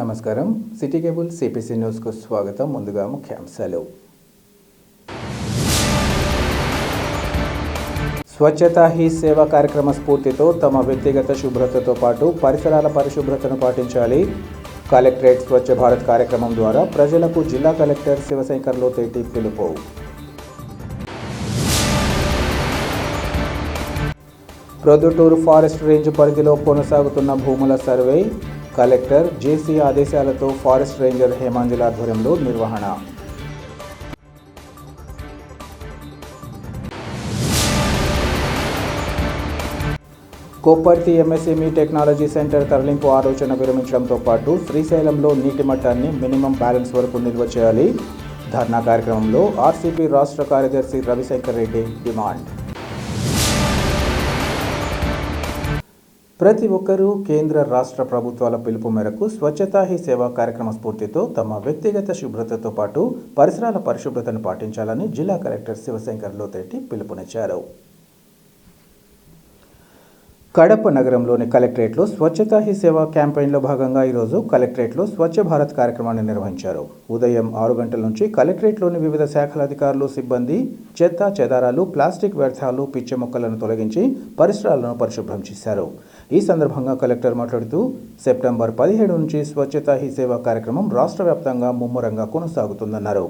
నమస్కారం. City cable CPC న్యూస్కు స్వాగతం. ముందుగా ముఖ్యాంశాలు. స్వచ్ఛతా హీ సేవ కార్యక్రమ స్ఫూర్తితో తమ వ్యక్తిగత శుభ్రతతో పాటు పరిసరాల పరిశుభ్రతను పాటించాలి. కలెక్టరేట్ స్వచ్ఛ భారత్ కార్యక్రమం ద్వారా ప్రజలకు జిల్లా కలెక్టర్ శివశంకర్ లోతేటి పిలుపు. ప్రొద్దుటూరు ఫారెస్ట్ రేంజ్ పరిధిలో కొనసాగుతున్న భూముల సర్వే. కలెక్టర్ జేసీ ఆదేశాలతో ఫారెస్ట్ రేంజర్ హేమాంజలి ఆధ్వర్యంలో నిర్వహణ. కోపర్తి ఎంఎస్ఎంఈ టెక్నాలజీ సెంటర్ తరలింపు ఆలోచన విరమించడంతో పాటు శ్రీశైలంలో నీటి మట్టాన్ని మినిమం బ్యాలెన్స్ వరకు నిల్వ చేయాలి. ధర్నా కార్యక్రమంలో ఆర్సీపీ రాష్ట్ర కార్యదర్శి రవిశంకర్ రెడ్డి డిమాండ్. ప్రతి ఒక్కరూ కేంద్ర రాష్ట్ర ప్రభుత్వాల పిలుపు మేరకు స్వచ్ఛతా హీ సేవా కార్యక్రమ స్ఫూర్తితో తమ వ్యక్తిగత శుభ్రతతో పాటు పరిసరాల పరిశుభ్రతను పాటించాలని జిల్లా కలెక్టర్ శివశంకర్ లోతేటి పిలుపునిచ్చారు. కడప నగరంలోని కలెక్టరేట్లో స్వచ్ఛతా హీ సేవా క్యాంపెయిన్లో భాగంగా ఈరోజు కలెక్టరేట్లో స్వచ్ఛ భారత్ కార్యక్రమాన్ని నిర్వహించారు. ఉదయం 6 గంటల నుంచి కలెక్టరేట్లోని వివిధ శాఖల అధికారులు, సిబ్బంది చెత్త చెదారాలు, ప్లాస్టిక్ వ్యర్థాలు, పిచ్చి మొక్కలను తొలగించి పరిసరాలను పరిశుభ్రం చేశారు. ఈ సందర్భంగా కలెక్టర్ మాట్లాడుతూ సెప్టెంబర్ 17 నుంచి స్వచ్ఛతా హీ సేవా కార్యక్రమం రాష్ట్ర వ్యాప్తంగా ముమ్మరంగా కొనసాగుతుందన్నారు.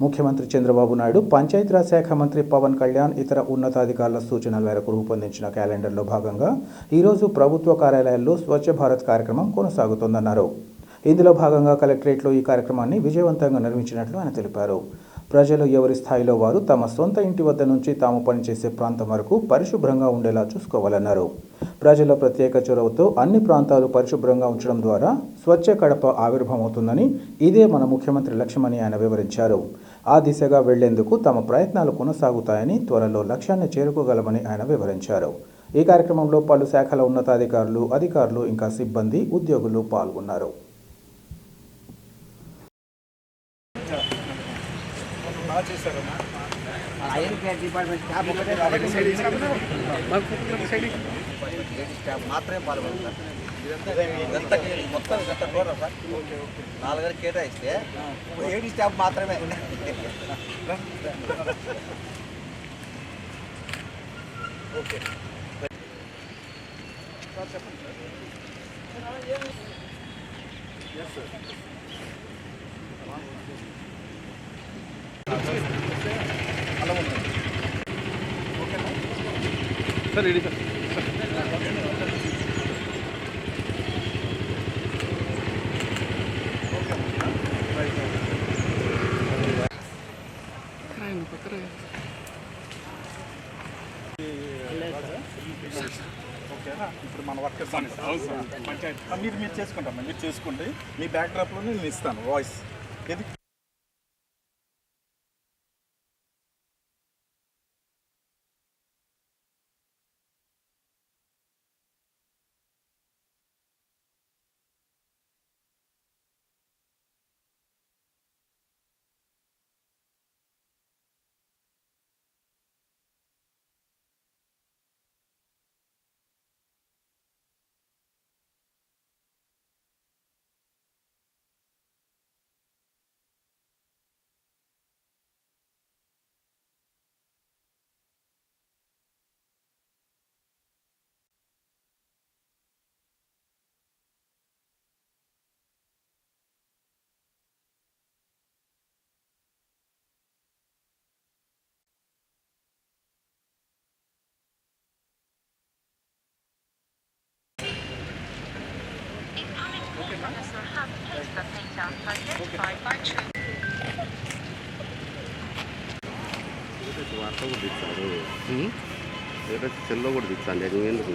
ముఖ్యమంత్రి చంద్రబాబు నాయుడు, పంచాయతీరాజ్ శాఖ మంత్రి పవన్ కళ్యాణ్, ఇతర ఉన్నతాధికారుల సూచనల మేరకు రూపొందించిన క్యాలెండర్లో భాగంగా ఈరోజు ప్రభుత్వ కార్యాలయాల్లో స్వచ్ఛ భారత్ కార్యక్రమం కొనసాగుతోందన్నారు. ఇందులో భాగంగా కలెక్టరేట్లో ఈ కార్యక్రమాన్ని విజయవంతంగా నిర్వహించినట్లు ఆయన తెలిపారు. ప్రజలు ఎవరి స్థాయిలో వారు తమ సొంత ఇంటి వద్ద నుంచి తాము పనిచేసే ప్రాంతం వరకు పరిశుభ్రంగా ఉండేలా చూసుకోవాలన్నారు. ప్రజల ప్రత్యేక చొరవతో అన్ని ప్రాంతాలు పరిశుభ్రంగా ఉంచడం ద్వారా స్వచ్ఛ కడప ఆవిర్భావమవుతుందని, ఇదే మన ముఖ్యమంత్రి లక్ష్యమని ఆయన వివరించారు. ఆ దిశగా వెళ్లేందుకు తమ ప్రయత్నాలు కొనసాగుతాయని, త్వరలో లక్ష్యాన్ని చేరుకోగలమని ఆయన వివరించారు. ఈ కార్యక్రమంలో పలు శాఖల ఉన్నతాధికారులు, అధికారులు, ఇంకా సిబ్బంది, ఉద్యోగులు పాల్గొన్నారు. మాత్రమే పాల్గొంటారు. మొత్తం సార్ 4 కేటాయిస్తే 7 స్టాఫ్ మాత్రమే. ఓకే సార్, చెప్పండి సార్. అలా ఉంది. ఓకేనా సార్? Ready sir. ఓకేనా? ఇప్పుడు మన వర్కర్స్ మీరు చేసుకుంటాం. మీరు చేసుకోండి. మీ బ్యాక్ డ్రాప్లో నేను ఇస్తాను వాయిస్. ఇది వార్త కూడా తెచ్చాడు, సెల్లో కూడా తెచ్చాను. నువ్వు ఎందుకు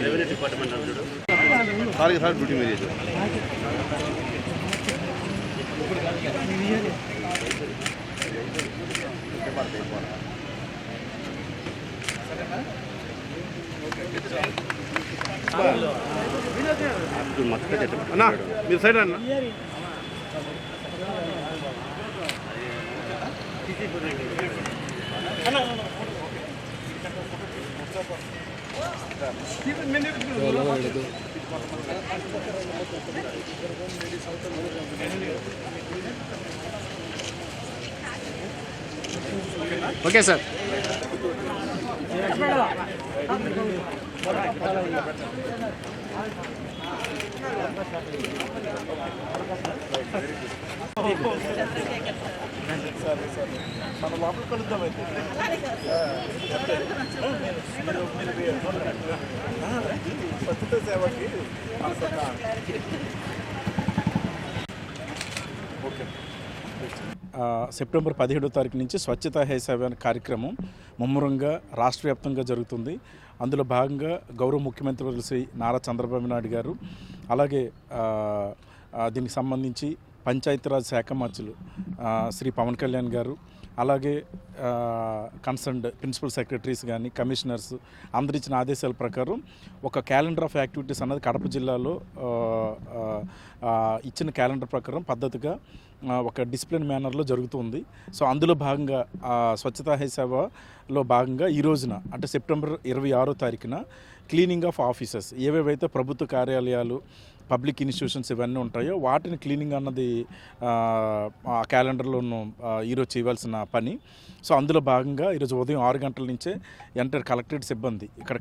రెవెన్యూ డిపార్ట్మెంట్ అంటాడు సార్ డ్యూటీ మీద చేశారు. అన్నా మీరు సైడ్ అన్న ఓకే సార్. మన లోపల కలుద్దాం అయితే స్వచ్ఛత సేవకి ఓకే. సెప్టెంబర్ 17వ తారీఖు నుంచి స్వచ్ఛతా హై సేవ అనే కార్యక్రమం ముమ్మరంగా రాష్ట్ర వ్యాప్తంగా జరుగుతుంది. అందులో భాగంగా గౌరవ ముఖ్యమంత్రి వర్యులు శ్రీ నారా చంద్రబాబు నాయుడు గారు, అలాగే దీనికి సంబంధించి పంచాయతీరాజ్ శాఖ మంత్రులు శ్రీ పవన్ కళ్యాణ్ గారు, అలాగే కన్సర్న్డ్ ప్రిన్సిపల్ సెక్రటరీస్ కానీ కమిషనర్స్ అందరు ఇచ్చిన ఆదేశాల ప్రకారం ఒక క్యాలెండర్ ఆఫ్ యాక్టివిటీస్ అన్నది కడప జిల్లాలో ఇచ్చిన క్యాలెండర్ ప్రకారం పద్ధతిగా ఒక డిసిప్లిన్ మేనర్లో జరుగుతుంది. సో అందులో భాగంగా స్వచ్ఛతా హై సేవలో భాగంగా ఈ రోజున అంటే సెప్టెంబర్ 26వ తారీఖున క్లీనింగ్ ఆఫ్ ఆఫీసెస్ ఏవేవైతే ప్రభుత్వ కార్యాలయాలు, పబ్లిక్ ఇన్స్టిట్యూషన్స్ ఇవన్నీ ఉంటాయో వాటిని క్లీనింగ్ అన్నది ఆ క్యాలెండర్లోనూ ఈరోజు చేయవలసిన పని. సో అందులో భాగంగా ఈరోజు ఉదయం 6 గంటల నుంచే ఎంటర్ కలెక్టరేట్ సిబ్బంది ఇక్కడ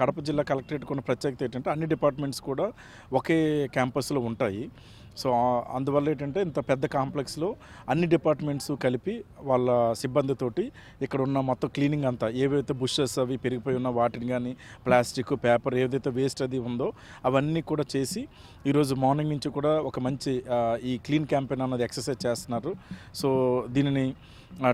కడప జిల్లా కలెక్టరేట్కి ఉన్న ప్రత్యేకత ఏంటంటే అన్ని డిపార్ట్మెంట్స్ కూడా ఒకే క్యాంపస్లో ఉంటాయి. సో అందువల్ల ఏంటంటే ఇంత పెద్ద కాంప్లెక్స్లో అన్ని డిపార్ట్మెంట్స్ కలిపి వాళ్ళ సిబ్బందితోటి ఇక్కడ ఉన్న మొత్తం క్లీనింగ్ అంతా ఏవైతే బుషెస్ అవి పెరిగిపోయి ఉన్న వాటిని కానీ ప్లాస్టిక్, పేపర్ ఏదైతే వేస్ట్ అది ఉందో అవన్నీ కూడా చేసి ఈరోజు మార్నింగ్ నుంచి కూడా ఒక మంచి ఈ క్లీన్ క్యాంపెయిన్ అన్నది ఎక్సర్సైజ్ చేస్తున్నారు. సో దీనిని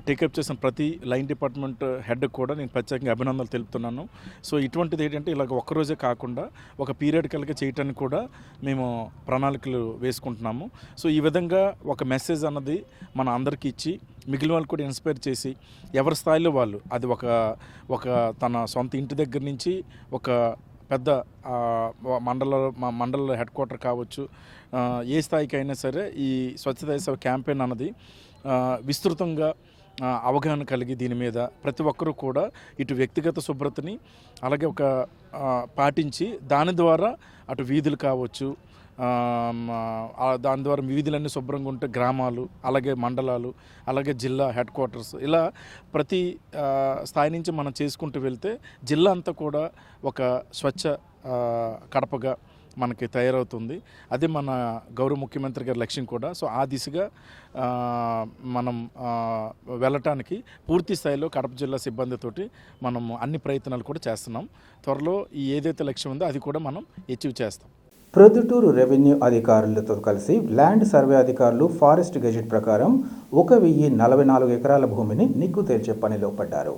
టేకప్ చేసిన ప్రతి లైన్ డిపార్ట్మెంట్ హెడ్ కూడా నేను ప్రత్యేకంగా అభినందనలు తెలుపుతున్నాను. సో ఇటువంటిది ఏంటంటే ఇలాగ ఒక్కరోజే కాకుండా ఒక పీరియడికల్గా చేయటానికి కూడా మేము ప్రణాళికలు వేసుకుంటున్నాము. సో ఈ విధంగా ఒక మెసేజ్ అన్నది మన అందరికీ ఇచ్చి మిగిలిన వాళ్ళు కూడా ఇన్స్పైర్ చేసి ఎవరి స్థాయిలో వాళ్ళు అది ఒక తన సొంత ఇంటి దగ్గర నుంచి ఒక పెద్ద మండల హెడ్ క్వార్టర్ కావచ్చు, ఏ స్థాయికి అయినా సరే ఈ స్వచ్ఛతా సేవ క్యాంపెయిన్ అన్నది విస్తృతంగా అవగాహన కలిగి దీని మీద ప్రతి ఒక్కరూ కూడా ఇటు వ్యక్తిగత శుభ్రతని అలాగే ఒక పాటించి దాని ద్వారా అటు వీధులు కావచ్చు, దాని ద్వారా వీధులన్నీ శుభ్రంగా ఉంటే గ్రామాలు, అలాగే మండలాలు, అలాగే జిల్లా హెడ్ క్వార్టర్స్ ఇలా ప్రతి స్థాయి నుంచి మనం చేసుకుంటూ వెళ్తే జిల్లా అంతా కూడా ఒక స్వచ్ఛ కడపగా మనకి తయారవుతుంది. అదే మన గౌరవ ముఖ్యమంత్రి గారి లక్ష్యం కూడా. సో ఆ దిశగా మనం వెళ్ళటానికి పూర్తి స్థాయిలో కడప జిల్లా సిబ్బందితోటి మనం అన్ని ప్రయత్నాలు కూడా చేస్తున్నాం. త్వరలో ఈ ఏదైతే లక్ష్యం ఉందో అది కూడా మనం అచీవ్ చేస్తాం. ప్రొద్దుటూరు రెవెన్యూ అధికారులతో కలిసి ల్యాండ్ సర్వే అధికారులు ఫారెస్ట్ గెజెట్ ప్రకారం 1044 ఎకరాల భూమిని నిగ్గు తేల్చే పనిలో పడ్డారు.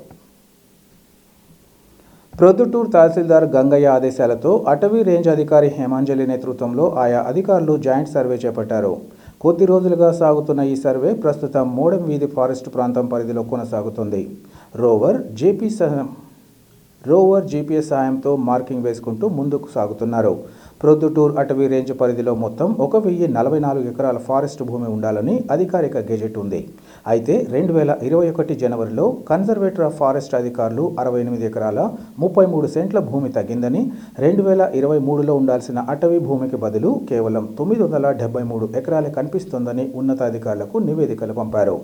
ప్రొద్దుటూరు తహసీల్దార్ గంగయ్య ఆదేశాలతో అటవీ రేంజ్ అధికారి హేమాంజలి నేతృత్వంలో ఆయా అధికారులు జాయింట్ సర్వే చేపట్టారు. కొద్ది రోజులుగా సాగుతున్న ఈ సర్వే ప్రస్తుతం మోడం వీధి ఫారెస్ట్ ప్రాంతం పరిధిలో కొనసాగుతుంది. రోవర్ జీపీఎస్ సహాయంతో మార్కింగ్ వేసుకుంటూ ముందుకు సాగుతున్నారు. ప్రొద్దుటూరు అటవీ రేంజ్ పరిధిలో మొత్తం 1044 ఎకరాల ఫారెస్ట్ భూమి ఉండాలని అధికారిక గెజెట్ ఉంది. అయితే 2021 జనవరిలో కన్జర్వేటర్ ఆఫ్ ఫారెస్ట్ అధికారులు 68 ఎకరాల 33 సెంట్ల భూమి తగ్గిందని, 2023లో ఉండాల్సిన అటవీ భూమికి బదులు కేవలం 973 ఎకరాలే కనిపిస్తోందని ఉన్నతాధికారులకు నివేదికలు పంపారు.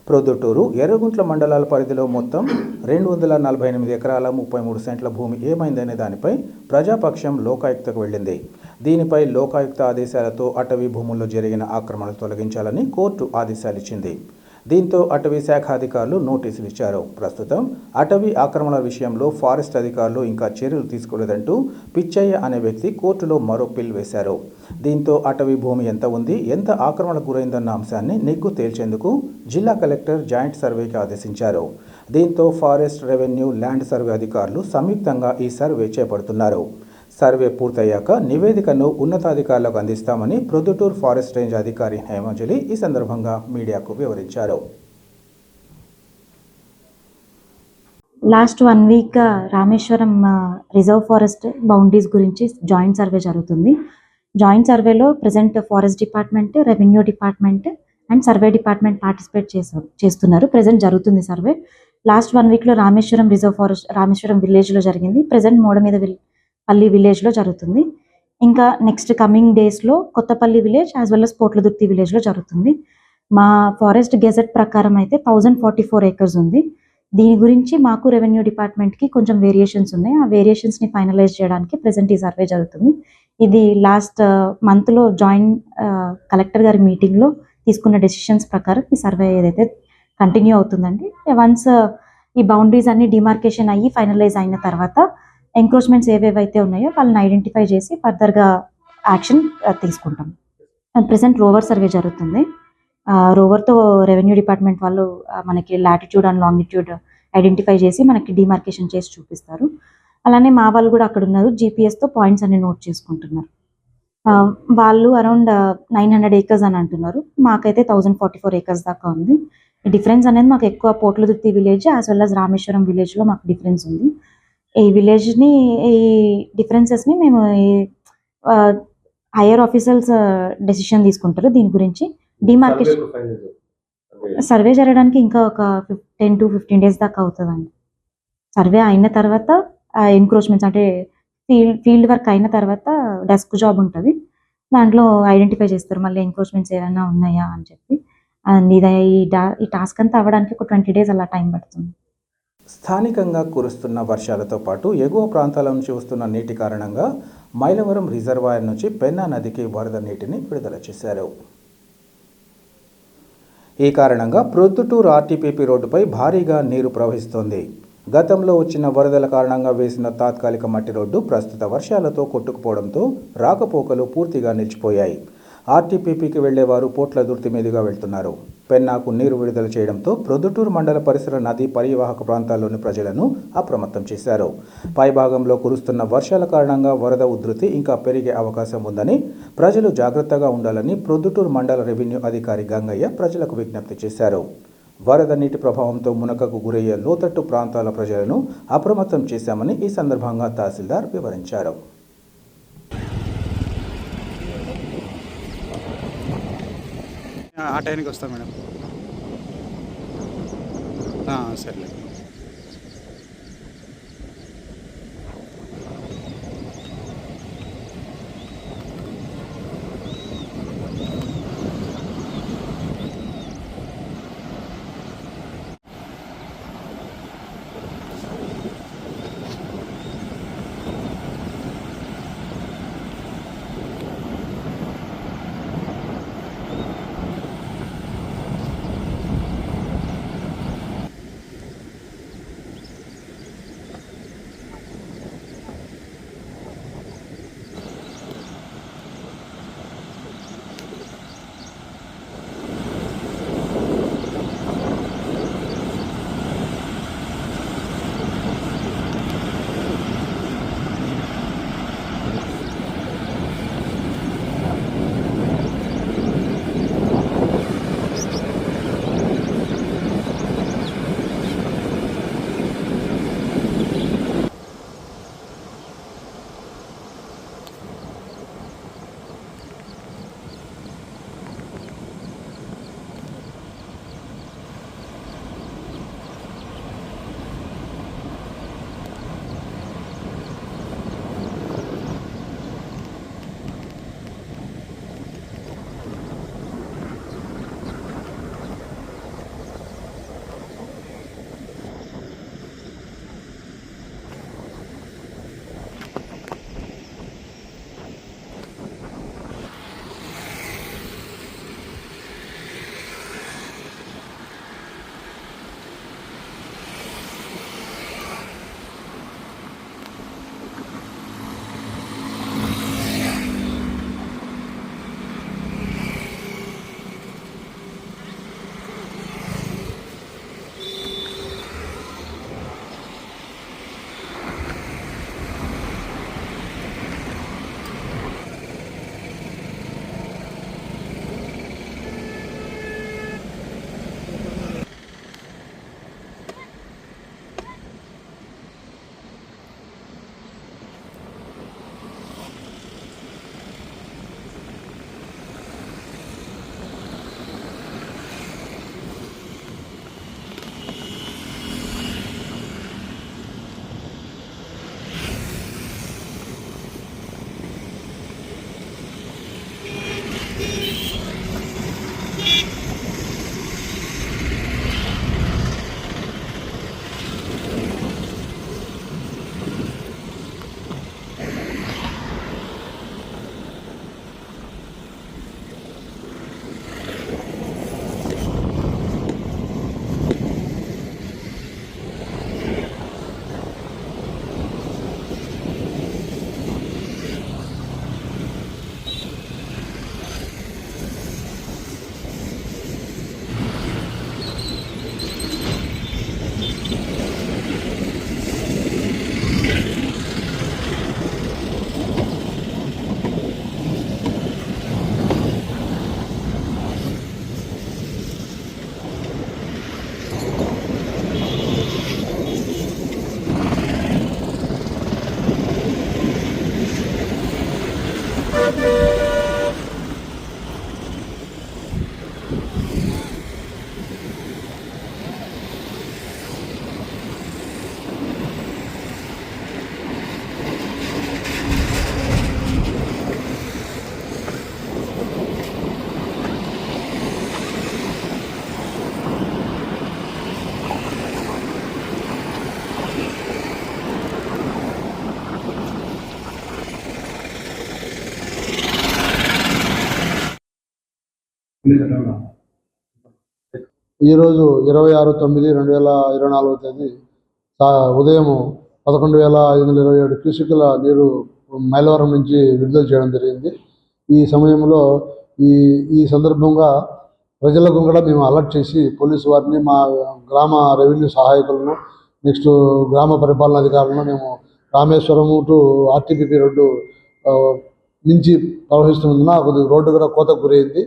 ప్రొద్దుటూరు, ఎర్రగుంట్ల మండలాల పరిధిలో మొత్తం 248 ఎకరాల 33 సెంట్ల భూమి ఏమైందనే దానిపై ప్రజాపక్షం లోకాయుక్తకు వెళ్ళింది. దీనిపై లోకాయుక్త ఆదేశాలతో అటవీ భూముల్లో జరిగిన ఆక్రమణలు తొలగించాలని కోర్టు ఆదేశాలిచ్చింది. దీంతో అటవీ శాఖ అధికారులు నోటీసులు ఇచ్చారు. ప్రస్తుతం అటవీ ఆక్రమణ విషయంలో ఫారెస్ట్ అధికారులు ఇంకా చర్యలు తీసుకోలేదంటూ పిచ్చయ్య అనే వ్యక్తి కోర్టులో మరో పిల్ వేశారు. దీంతో అటవీ భూమి ఎంత ఉంది, ఎంత ఆక్రమణకు గురైందన్న అంశాన్ని నిగ్గు తేల్చేందుకు జిల్లా కలెక్టర్ జాయింట్ సర్వేకి ఆదేశించారు. దీంతో ఫారెస్ట్, రెవెన్యూ, ల్యాండ్ సర్వే అధికారులు సంయుక్తంగా ఈ సర్వే చేపడుతున్నారు. సర్వే పూర్తయ్యాక నివేదికను ఉన్నతాధికారులకు అందిస్తామని ప్రొద్దుటూరు ఫారెస్ట్ రేంజ్ అధికారి హేమంజలి ఈ సందర్భంగా మీడియాకు వివరించారు. Last 1 week Rameswaram reserve forest boundaries గురించి జాయింట్ సర్వే జరుగుతుంది. జాయింట్ సర్వేలో present forest department, revenue department and survey department participate చేస్తున్నారు. ప్రజెంట్ జరుగుతుంది సర్వే. లాస్ట్ 1 వీక్లో రామేశ్వరం రిజర్వ్ ఫారెస్ట్ రామేశ్వరం విలేజ్లో జరిగింది. ప్రజెంట్ మోడమీదపల్లి విలేజ్లో జరుగుతుంది. ఇంకా నెక్స్ట్ కమింగ్ డేస్లో Kothapalli village as well as Potladurthi విలేజ్లో జరుగుతుంది. మా ఫారెస్ట్ గెజెట్ ప్రకారం అయితే 1044 acres ఉంది. దీని గురించి మాకు రెవెన్యూ డిపార్ట్మెంట్కి కొంచెం వేరియేషన్స్ ఉన్నాయి. ఆ వేరియేషన్స్ని ఫైనలైజ్ చేయడానికి ప్రజెంట్ ఈ సర్వే జరుగుతుంది. ఇది లాస్ట్ మంత్లో జాయింట్ కలెక్టర్ గారి మీటింగ్లో తీసుకున్న డెసిషన్స్ ప్రకారం ఈ సర్వే ఏదైతే కంటిన్యూ అవుతుందండి. వన్స్ ఈ బౌండరీస్ అన్ని డిమార్కేషన్ అయ్యి ఫైనలైజ్ అయిన తర్వాత ఎంక్రోచ్మెంట్స్ ఏవేవైతే ఉన్నాయో వాళ్ళని ఐడెంటిఫై చేసి ఫర్దర్గా యాక్షన్ తీసుకుంటాం. ప్రెసెంట్ రోవర్ సర్వే జరుగుతుంది. రోవర్తో రెవెన్యూ డిపార్ట్మెంట్ వాళ్ళు మనకి లాటిట్యూడ్ అండ్ లాంగిట్యూడ్ ఐడెంటిఫై చేసి మనకి డిమార్కేషన్ చేసి చూపిస్తారు. అలానే మా వాళ్ళు కూడా అక్కడ ఉన్నారు, జీపీఎస్తో పాయింట్స్ అన్ని నోట్ చేసుకుంటున్నారు. వాళ్ళు అరౌండ్ 900 acres అని అంటున్నారు. మాకైతే 1044 acres దాకా ఉంది. డిఫరెన్స్ అనేది మాకు ఎక్కువ Potladurthi village as well as Rameswaram విలేజ్లో మాకు డిఫరెన్స్ ఉంది. ఈ విలేజ్ని, ఈ డిఫరెన్సెస్ని మేము హైయర్ ఆఫీసర్స్ డెసిషన్ తీసుకుంటారు. దీని గురించి డిమార్కేషన్ సర్వే జరగడానికి ఇంకా ఒక 10 to 15 days దాకా అవుతుందండి. సర్వే అయిన తర్వాత ఎంక్రోచ్మెంట్స్ అంటే ఫీల్డ్ వర్క్ అయిన తర్వాత డెస్క్ జాబ్ ఉంటుంది. దాంట్లో ఐడెంటిఫై చేస్తారు మళ్ళీ ఎంక్రోచ్మెంట్స్ ఏమైనా ఉన్నాయా అని చెప్పి. అండ్ ఈ టాస్క్ అంతా అవ్వడానికి ఒక 20 days అలా టైం పడుతుంది. స్థానికంగా కురుస్తున్న వర్షాలతో పాటు ఎగువ ప్రాంతాల నుంచి వస్తున్న నీటి కారణంగా మైలవరం రిజర్వాయర్ నుంచి పెన్నా నదికి వరద నీటిని విడుదల చేశారు. ఈ కారణంగా ప్రొద్దుటూరు ఆర్టీపీపీ రోడ్డుపై భారీగా నీరు ప్రవహిస్తోంది. గతంలో వచ్చిన వరదల కారణంగా వేసిన తాత్కాలిక మట్టి రోడ్డు ప్రస్తుత వర్షాలతో కొట్టుకుపోవడంతో రాకపోకలు పూర్తిగా నిలిచిపోయాయి. ఆర్టీపీపీకి వెళ్లేవారు పోట్లదుర్తి మీదుగా వెళ్తున్నారు. పెన్నాకు నీరు విడుదల చేయడంతో ప్రొద్దుటూరు మండల పరిసర నదీ పరివాహక ప్రాంతాల్లోని ప్రజలను అప్రమత్తం చేశారు. పైభాగంలో కురుస్తున్న వర్షాల కారణంగా వరద ఉధృతి ఇంకా పెరిగే అవకాశం ఉందని, ప్రజలు జాగ్రత్తగా ఉండాలని ప్రొద్దుటూరు మండల రెవెన్యూ అధికారి గంగయ్య ప్రజలకు విజ్ఞప్తి చేశారు. వరద నీటి ప్రభావంతో మునకకు గురయ్యే లోతట్టు ప్రాంతాల ప్రజలను అప్రమత్తం చేశామని ఈ సందర్భంగా తహసీల్దార్ వివరించారు. ఆ టైంకి వస్తాం మేడం. సరే. ఈరోజు 26/9/2024 తేదీ ఉదయం 11,527 క్యూసెక్కుల నీరు మైలవరం నుంచి విడుదల చేయడం జరిగింది. ఈ సమయంలో ఈ సందర్భంగా ప్రజలకు కూడా మేము అలర్ట్ చేసి పోలీసు వారిని, మా గ్రామ రెవెన్యూ సహాయకులను, నెక్స్ట్ గ్రామ పరిపాలన అధికారులను మేము రామేశ్వరము టు ఆర్టీపీపీ రోడ్డు నుంచి ప్రవహిస్తున్నందున కొద్దిగా రోడ్డు కూడా కోతకు గురైంది.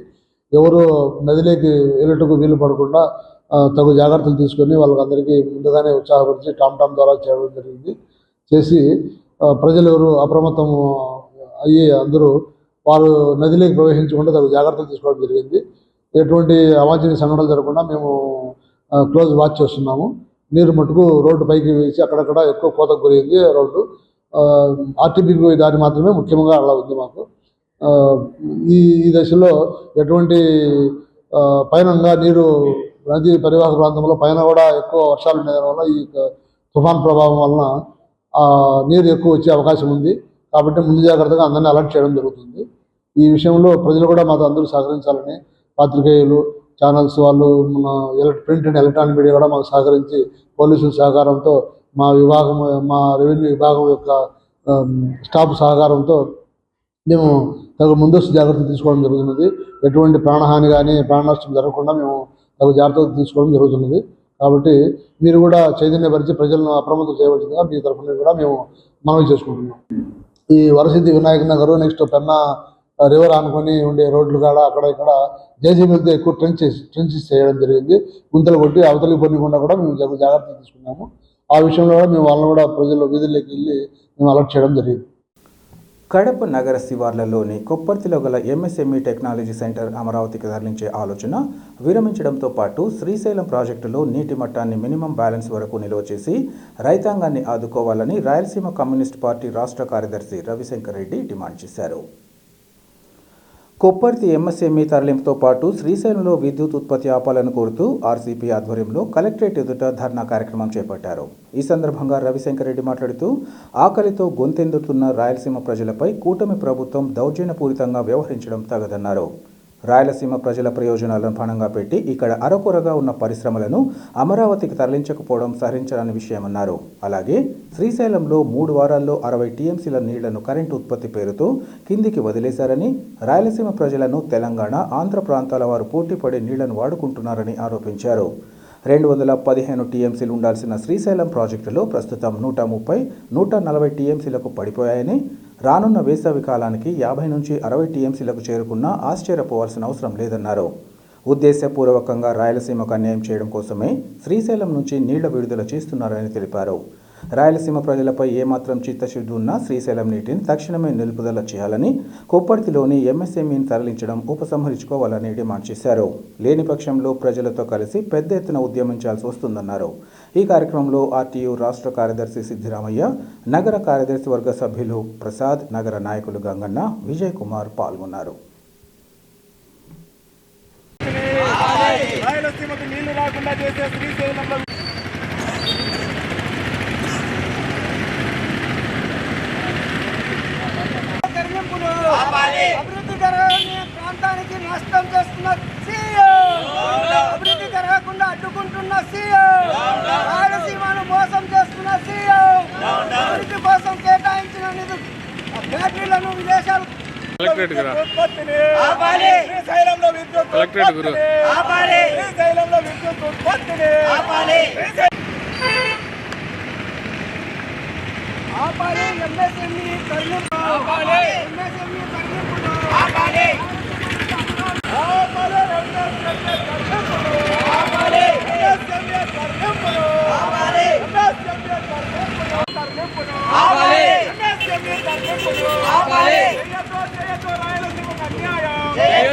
ఎవరు నదిలోకి వెళ్ళటకు వీలు పడకుండా తగు జాగ్రత్తలు తీసుకొని వాళ్ళకందరికీ ముందుగానే ఉత్సాహపరిచి టామ్ ద్వారా చేయడం జరిగింది. చేసి ప్రజలు ఎవరు అప్రమత్తం అయ్యి అందరూ వారు నదిలోకి ప్రవేశించకుండా తగు జాగ్రత్తలు తీసుకోవడం జరిగింది. ఎటువంటి అవాంఛనీయ సంఘటనలు జరగకుండా మేము క్లోజ్ వాచ్ చేస్తున్నాము. నీరు మటుకు రోడ్డు పైకి వేసి అక్కడక్కడ ఎక్కువ కోతకు గురైంది రోడ్డు. ఆర్టీపీపీ దారి మాత్రమే ముఖ్యంగా అలా ఉంది మాకు. ఈ దశలో ఎటువంటి పైన నీరు నది పరివాహక ప్రాంతంలో పైన కూడా ఎక్కువ వర్షాలు ఉండడం వల్ల ఈ తుఫాన్ ప్రభావం వలన నీరు ఎక్కువ వచ్చే అవకాశం ఉంది. కాబట్టి ముందు జాగ్రత్తగా అందరినీ అలర్ట్ చేయడం జరుగుతుంది. ఈ విషయంలో ప్రజలు కూడా మాకు అందరూ సహకరించాలని, పాత్రికేయులు, ఛానల్స్ వాళ్ళు, మన ప్రింట్ అండ్ ఎలక్ట్రానిక్ మీడియా కూడా మాకు సహకరించి పోలీసుల సహకారంతో మా రెవెన్యూ విభాగం యొక్క స్టాఫ్ సహకారంతో మేము తగు ముందస్తు జాగ్రత్తలు తీసుకోవడం జరుగుతున్నది. ఎటువంటి ప్రాణహాని కానీ ప్రాణ నష్టం జరగకుండా మేము తగు జాగ్రత్తలు తీసుకోవడం జరుగుతున్నది. కాబట్టి మీరు కూడా చైతన్యపరిచి ప్రజలను అప్రమత్తం చేయవలసిందిగా మీ తరఫున కూడా మేము మనవి చేసుకుంటున్నాం. ఈ వరసిద్ధి వినాయక నగర్, నెక్స్ట్ పెన్నా రివర్ ఆనుకొని ఉండే రోడ్లు కాడ అక్కడ ఇక్కడ జేసీబీలతో ఎక్కువ ట్రెంచెస్ చేయడం జరిగింది. గుంతలు కొట్టి అవతలికి పొందకుండా కూడా మేము జాగ్రత్తలు తీసుకున్నాము. ఆ విషయంలో కూడా మేము వాళ్ళని కూడా ప్రజలు వీధుల్లోకి వెళ్ళి మేము అలర్ట్ చేయడం జరిగింది. కడప నగర శివార్లలోని కొప్పర్తిలో గల ఎంఎస్ఎంఈ టెక్నాలజీ సెంటర్ అమరావతికి తరలించే ఆలోచన విరమించడంతో పాటు శ్రీశైలం ప్రాజెక్టులో నీటి మట్టాన్ని మినిమం బ్యాలెన్స్ వరకు నిల్వ చేసి రైతాంగాన్ని ఆదుకోవాలని రాయలసీమ కమ్యూనిస్ట్ పార్టీ రాష్ట్ర కార్యదర్శి రవిశంకర్ రెడ్డి డిమాండ్ చేశారు. కొప్పర్తి ఎంఎస్ఎంఈ తరలింపుతో పాటు శ్రీశైలంలో విద్యుత్ ఉత్పత్తి ఆపాలని కోరుతూ ఆర్సీపీ ఆధ్వర్యంలో కలెక్టరేట్ ఎదుట ధర్నా కార్యక్రమం చేపట్టారు. ఈ సందర్భంగా రవిశంకర్ రెడ్డి మాట్లాడుతూ ఆకలితో గొంతెందుతున్న రాయలసీమ ప్రజలపై కూటమి ప్రభుత్వం దౌర్జన్యపూరితంగా వ్యవహరించడం తగదన్నారు. రాయలసీమ ప్రజల ప్రయోజనాలను పణంగా పెట్టి ఇక్కడ అరకొరగా ఉన్న పరిశ్రమలను అమరావతికి తరలించకపోవడం సహించని విషయమన్నారు. అలాగే శ్రీశైలంలో 3 వారాల్లో 60 టీఎంసీల నీళ్లను కరెంటు ఉత్పత్తి పేరుతో కిందికి వదిలేశారని, రాయలసీమ ప్రజలను తెలంగాణ, ఆంధ్ర ప్రాంతాల వారు పోటీపడే నీళ్లను వాడుకుంటున్నారని ఆరోపించారు. 215 టీఎంసీలు ఉండాల్సిన శ్రీశైలం ప్రాజెక్టులో ప్రస్తుతం 130, 140 టీఎంసీలకు పడిపోయాయని, రానున్న వేసవి కాలానికి 50 నుంచి 60 టీఎంసీలకు చేరుకున్నా ఆశ్చర్యపోవాల్సిన అవసరం లేదన్నారు. ఉద్దేశపూర్వకంగా రాయలసీమకు అన్యాయం చేయడం కోసమే శ్రీశైలం నుంచి నీళ్ల విడుదల చేస్తున్నారని తెలిపారు. రాయలసీమ ప్రజలపై ఏమాత్రం చిత్తశుద్ధి ఉన్నా శ్రీశైలం నీటిని తక్షణమే నిలుపుదల చేయాలని, కొప్పర్తిలోని ఎంఎస్ఎంఈని తరలించడం ఉపసంహరించుకోవాలని డిమాండ్ చేశారు. లేని పక్షంలో ప్రజలతో కలిసి పెద్ద ఎత్తున ఉద్యమించాల్సి వస్తుందన్నారు. ఈ కార్యక్రమంలో ఆర్టీయూ రాష్ట్ర కార్యదర్శి సిద్ధిరామయ్య, నగర కార్యదర్శి వర్గ సభ్యులు ప్రసాద్, నగర నాయకులు గంగన్న, విజయ్ కుమార్ పాల్గొన్నారు. రాయలసీమకు నీళ్లు రాకుండా చేసే శ్రీశైలంలో అభివృద్ధి జరగని ప్రాంతానికి నష్టం చేస్తున్న సీఎం, అభివృద్ధి జరగకుండా అడ్డుకుంటున్న సీఎం, రాయలసీమను మోసం చేస్తున్న సీఎం, అభివృద్ధి కోసం కేటాయించిన నిధులు ఫ్యాక్టరీలను విదేశాలు శ్రీశైలంలో విద్యుత్ ఉత్పత్తిని ఆపాలి. ఎంఎస్ఎంఈ తరలింపు ఆపాలి. ఎంఎస్ఎంఈ తరలింపును ఆపాలి. ఆపాలి. ఎంఎస్ఎంఈ తరలింపును ఆపాలి. ఎంఎస్ఎంఈ తరలింపును ఆపాలి. ఎంఎస్ఎంఈ తరలింపును ఆపాలి. ఎంఎస్ఎంఈ తరలింపును ఆపాలి. చేయొద్దు రాయలసీమకు అన్యాయం. చేయొద్దు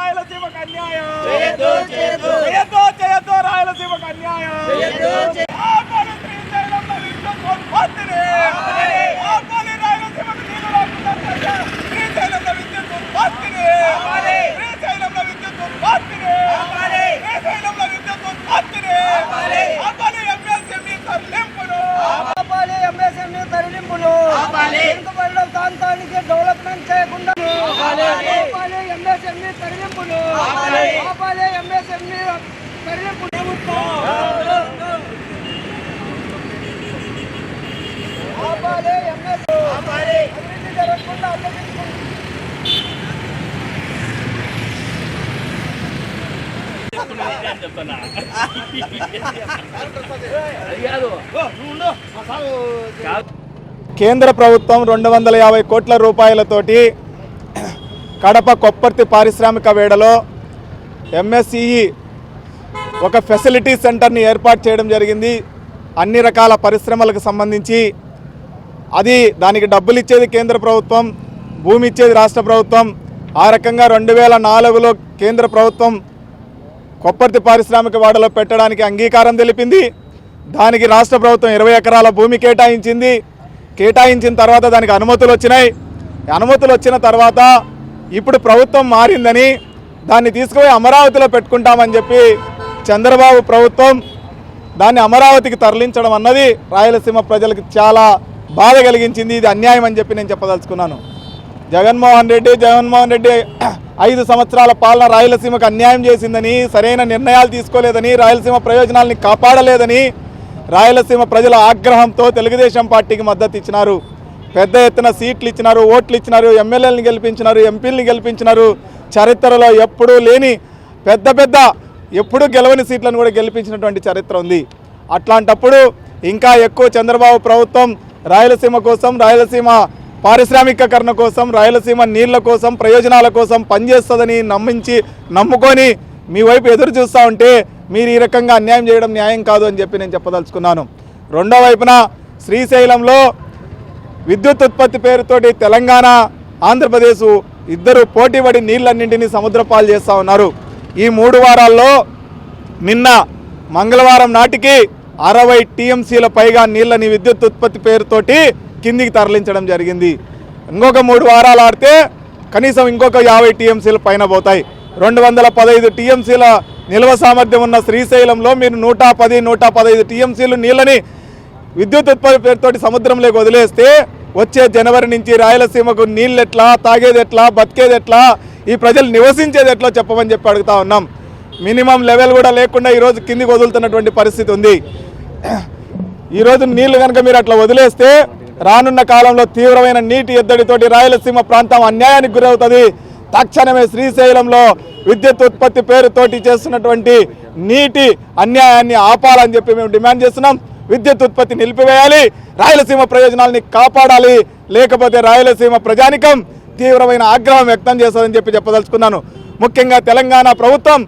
రాయలసీమకు అన్యాయం. చేయొద్దు రాయలసీమకు అన్యాయం. శ్రీశైలంలో విద్యుత్ ఉత్పత్తిని తరలింపును ఆపాలి ఎంఎస్ఎంఈ తరలింపు ఆపాలి ఎంఎస్ అభివృద్ధి జరగకుండా అడ్డగించుకుంటుంది. కేంద్ర ప్రభుత్వం 250 కోట్ల రూపాయలతోటి కడప కొప్పర్తి పారిశ్రామిక వేడలో ఎంఎస్ఈఈ ఒక ఫెసిలిటీ సెంటర్ని ఏర్పాటు చేయడం జరిగింది. అన్ని రకాల పరిశ్రమలకు సంబంధించి అది దానికి డబ్బులు ఇచ్చేది కేంద్ర ప్రభుత్వం, భూమి ఇచ్చేది రాష్ట్ర ప్రభుత్వం. ఆ రకంగా 2004లో కేంద్ర ప్రభుత్వం కొప్పర్తి పారిశ్రామిక వాడలో పెట్టడానికి అంగీకారం తెలిపింది. దానికి రాష్ట్ర ప్రభుత్వం 20 ఎకరాల భూమి కేటాయించింది. కేటాయించిన తర్వాత దానికి అనుమతులు వచ్చినాయి. అనుమతులు వచ్చిన తర్వాత ఇప్పుడు ప్రభుత్వం మారిందని దాన్ని తీసుకుపోయి అమరావతిలో పెట్టుకుంటామని చెప్పి చంద్రబాబు ప్రభుత్వం దాన్ని అమరావతికి తరలించడం అన్నది రాయలసీమ ప్రజలకు చాలా బాధ కలిగించింది. ఇది అన్యాయం అని చెప్పి నేను చెప్పదలుచుకున్నాను. జగన్మోహన్ రెడ్డి 5 సంవత్సరాల పాలన రాయలసీమకు అన్యాయం చేసిందని, సరైన నిర్ణయాలు తీసుకోలేదని, రాయలసీమ ప్రయోజనాల్ని కాపాడలేదని రాయలసీమ ప్రజల ఆగ్రహంతో తెలుగుదేశం పార్టీకి మద్దతు ఇచ్చినారు. పెద్ద ఎత్తున సీట్లు ఇచ్చినారు, ఓట్లు ఇచ్చినారు, ఎమ్మెల్యేలను గెలిపించినారు, ఎంపీలని గెలిపించినారు. చరిత్రలో ఎప్పుడూ లేని పెద్ద ఎప్పుడూ గెలవని సీట్లను కూడా గెలిపించినటువంటి చరిత్ర ఉంది. అట్లాంటప్పుడు ఇంకా ఎక్కువ చంద్రబాబు ప్రభుత్వం రాయలసీమ కోసం, రాయలసీమ పారిశ్రామికీకరణ కోసం, రాయలసీమ నీళ్ల కోసం, ప్రయోజనాల కోసం పనిచేస్తుందని నమ్ముకొని మీ వైపు ఎదురు చూస్తూ ఉంటే మీరు ఈ రకంగా అన్యాయం చేయడం న్యాయం కాదు అని చెప్పి నేను చెప్పదలుచుకున్నాను. రెండో వైపున శ్రీశైలంలో విద్యుత్ ఉత్పత్తి పేరుతోటి తెలంగాణ, ఆంధ్రప్రదేశ్ ఇద్దరు పోటీపడి నీళ్ళన్నింటినీ సముద్రపాలు చేస్తూ ఉన్నారు. ఈ 3 వారాల్లో నిన్న మంగళవారం నాటికి 60 టీఎంసీల పైగా నీళ్ళని విద్యుత్ ఉత్పత్తి పేరుతోటి కిందికి తరలించడం జరిగింది. ఇంకొక 3 వారాలు ఆడితే కనీసం ఇంకొక 50 టీఎంసీల పైన పోతాయి. 215 టీఎంసీల నిల్వ సామర్థ్యం ఉన్న శ్రీశైలంలో మీరు 115 టీఎంసీలు నీళ్ళని విద్యుత్ ఉత్పత్తి పేరుతోటి సముద్రంలోకి వదిలేస్తే వచ్చే జనవరి నుంచి రాయలసీమకు నీళ్ళు ఎట్లా, తాగేది ఎట్లా, బతికేది ఎట్లా, ఈ ప్రజలు నివసించేది ఎట్లా చెప్పమని చెప్పి అడుగుతా ఉన్నాం. మినిమం లెవెల్ కూడా లేకుండా ఈరోజు కిందికి వదులుతున్నటువంటి పరిస్థితి ఉంది. ఈరోజు నీళ్లు కనుక మీరు అట్లా వదిలేస్తే రానున్న కాలంలో తీవ్రమైన నీటి ఎద్దడితోటి రాయలసీమ ప్రాంతం అన్యాయానికి గురవుతుంది. తక్షణమే శ్రీశైలంలో విద్యుత్ ఉత్పత్తి పేరుతోటి చేస్తున్నటువంటి నీటి అన్యాయాన్ని ఆపాలని చెప్పి మేము డిమాండ్ చేస్తున్నాం. విద్యుత్ ఉత్పత్తి నిలిపివేయాలి, రాయలసీమ ప్రయోజనాలని కాపాడాలి, లేకపోతే రాయలసీమ ప్రజానికం తీవ్రమైన ఆగ్రహం వ్యక్తం చేస్తుందని చెప్పి చెప్పదలుచుకున్నాను. ముఖ్యంగా తెలంగాణ ప్రభుత్వం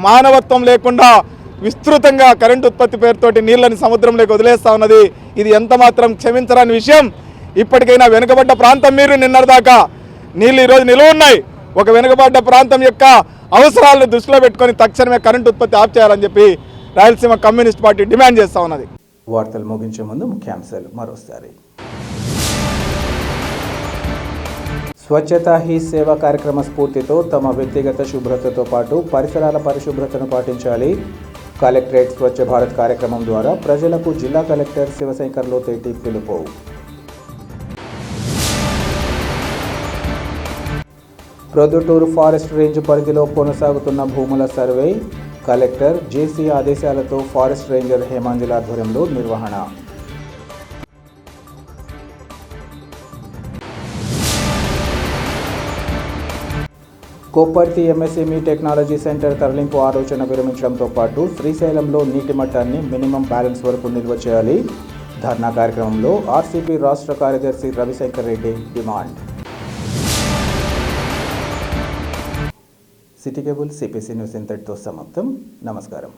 మానవత్వం లేకుండా విస్తృతంగా కరెంటు ఉత్పత్తి పేరుతోటి నీళ్ళని సముద్రంలోకి వదిలేస్తూ ఉన్నది. ఇది ఎంత మాత్రం క్షమించరాని విషయం. ఇప్పటికైనా వెనుకబడ్డ ప్రాంతం మీరు నిన్నటిదాకా నీళ్ళు ఈరోజు నిలువ ఉన్నాయి. ఒక వెనుకబడ్డ ప్రాంతం యొక్క అవసరాలను దృష్టిలో పెట్టుకొని తక్షణమే కరెంటు ఉత్పత్తి ఆఫ్ చేయాలని చెప్పి రాయలసీమ కమ్యూనిస్ట్ పార్టీ డిమాండ్ చేస్తూ ఉన్నది. వార్తలు ముగించే ముందు ముఖ్యాంశాలు మరోసారి. స్వచ్ఛతా హీ సేవ కార్యక్రమ స్ఫూర్తితో తమ వ్యక్తిగత శుభ్రతతో పాటు పరిసరాల పరిశుభ్రతను పాటించాలి. కలెక్టరేట్ స్వచ్ఛ భారత్ కార్యక్రమం ద్వారా ప్రజలకు జిల్లా కలెక్టర్ శివశంకర్ లోతేటి పిలుపు. ప్రొద్దుటూరు ఫారెస్ట్ రేంజ్ పరిధిలో కొనసాగుతున్న భూముల సర్వే. కలెక్టర్ జేసీ ఆదేశాలతో ఫారెస్ట్ రేంజర్ హేమాంజలి ఆధ్వర్యంలో నిర్వహణ. కొప్పర్తి ఎంఎస్ఎంఈ టెక్నాలజీ సెంటర్ తరలింపు ఆలోచన విరమించడంతో పాటు శ్రీశైలంలో నీటి మట్టాన్ని మినిమం బ్యాలెన్స్ వరకు నిల్వ చేయాలి. ధర్నా కార్యక్రమంలో ఆర్సీపీ రాష్ట్ర కార్యదర్శి Ravishankar Reddy demand. City cable CPC news ఇంతటితో సమాప్తం. నమస్కారం.